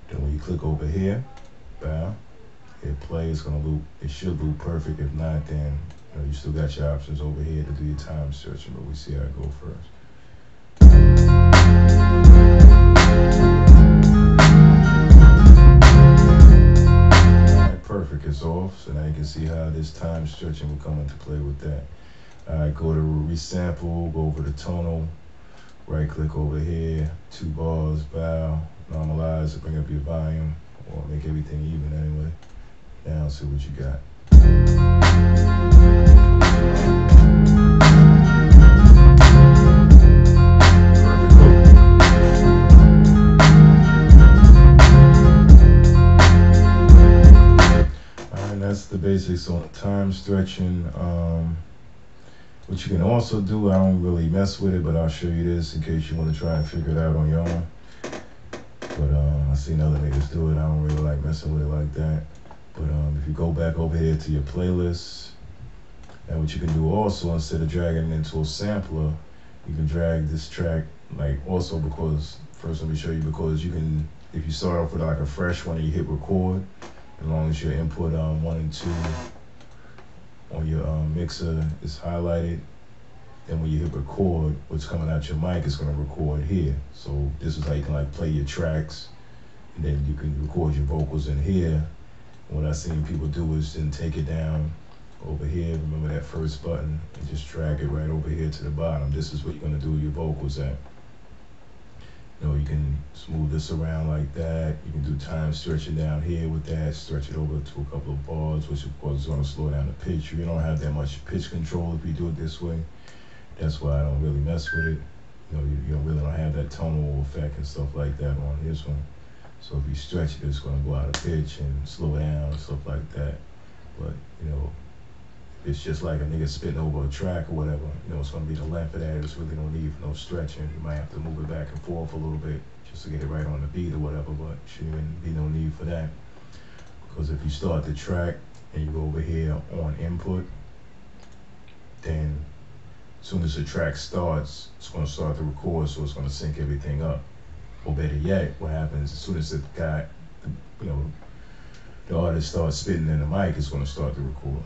Then when you click over here, bow, hit play, it's gonna loop. It should loop perfect. If not, then you still got your options over here to do your time searching, but we see how it go first. Alright, perfect, it's off. So now you can see how this time stretching will come into play with that. Alright, go to resample, go over to tonal, right click over here, 2 bars, bow, normalize to bring up your volume, or make everything even anyway. Now see what you got. Alright, that's the basics on time stretching. What you can also do, I don't really mess with it, but I'll show you this in case you want to try and figure it out on your own. But I seen other niggas do it. I don't really like messing with it like that. But if you go back over here to your playlists, and what you can do also, instead of dragging it into a sampler, you can drag this track, like also because, first let me show you, because you can, if you start off with like a fresh one and you hit record, as long as your input 1 and 2 on your mixer is highlighted, then when you hit record, what's coming out your mic is going to record here. So this is how you can like play your tracks, and then you can record your vocals in here. And what I've seen people do is then take it down over here, remember that first button, and just drag it right over here to the bottom. This is what you're going to do your vocals at. You can smooth this around like that. You can do time stretching down here with that, stretch it over to a couple of bars, which of course is going to slow down the pitch. You don't have that much pitch control if you do it this way. That's why I don't really mess with it. You really don't have that tonal effect and stuff like that on this one. So if you stretch it, it's going to go out of pitch and slow down and stuff like that. But, it's just like a nigga spitting over a track or whatever. It's going to be the length of that. There's really no need for no stretching. You might have to move it back and forth a little bit just to get it right on the beat or whatever, but shouldn't even be no need for that. Because if you start the track and you go over here on input, then as soon as the track starts, it's going to start to record, so it's going to sync everything up. Or better yet, what happens as soon as the guy, the artist starts spitting in the mic, it's going to start to record.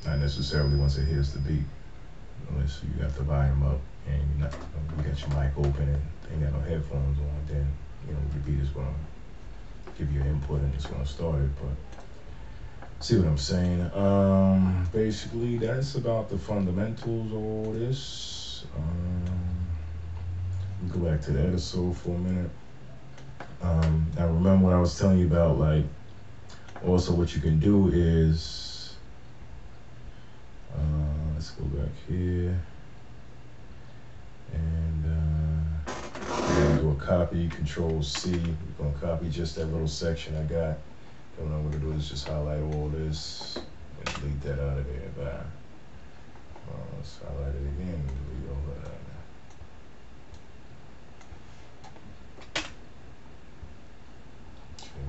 Not necessarily once it hits the beat, unless you got the volume up and you got your mic open and ain't got no headphones on. Then the beat is going to give you input and it's going to start it. But see what I'm saying? Basically, that's about the fundamentals of all this. Go back to the episode for a minute. Now remember what I was telling you about, like, also what you can do is, let's go back here, and we're gonna do a copy, Control C. We're gonna copy just that little section I got. And what I'm gonna do is just highlight all this and delete that out of there. Bye. Let's highlight it again and delete all that out of there.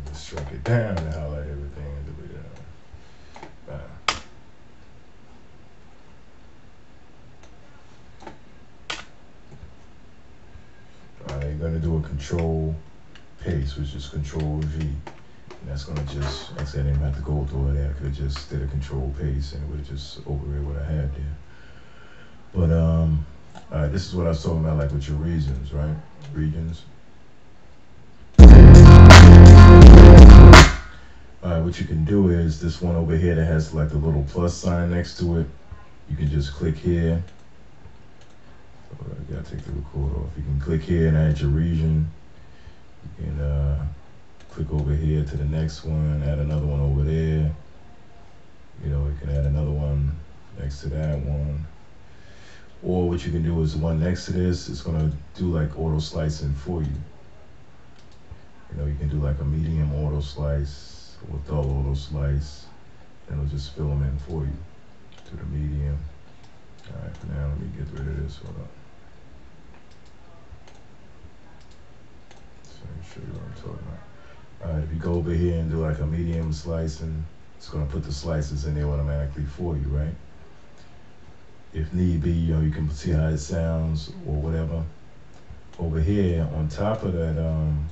Just shrink it down and highlight everything and delete it out. Bye. You're going to do a control paste, which is control V. And that's going to just, actually I didn't have to go through it there. I could have just did a control paste and it would have just overrid what I had there. But this is what I was talking about, like with your regions, right? Regions. What you can do is this one over here that has like the little plus sign next to it. You can just click here. I gotta take the record off. You can click here and add your region. You can click over here to the next one, add another one over there. You can add another one next to that one. Or what you can do is the one next to this, it's gonna do like auto slicing for you. You can do like a medium auto slice or dull auto slice, and it'll just fill them in for you to the medium. All right, for now, let me get rid of this. Hold on. So let me show you what I'm talking about. All right, if you go over here and do like a medium slicing, it's gonna put the slices in there automatically for you, right? If need be, you can see how it sounds or whatever. over here on top of that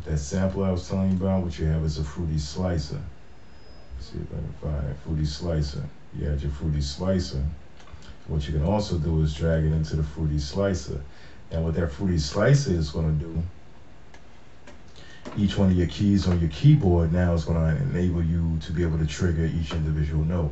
that sample I was telling you about, what you have is a fruity slicer. Let's see if I can find a fruity slicer. You add your fruity slicer. What you can also do is drag it into the fruity slicer. And what that fruity slicer is going to do, each one of your keys on your keyboard now is going to enable you to be able to trigger each individual note.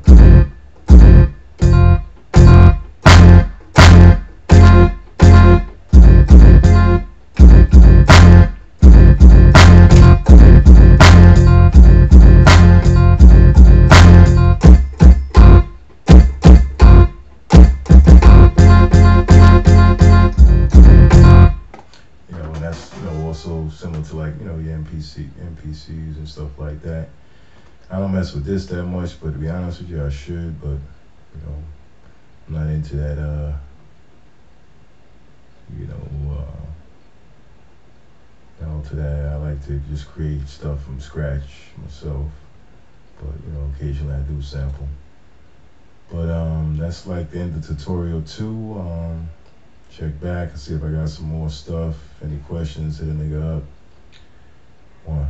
Also similar to like, your MPCs and stuff like that. I don't mess with this that much, but to be honest with you, I should, but I'm not into that to that. I like to just create stuff from scratch myself, but occasionally I do sample. But that's like the end of tutorial 2. Check back and see if I got some more stuff. Any questions, hit a nigga up. 1.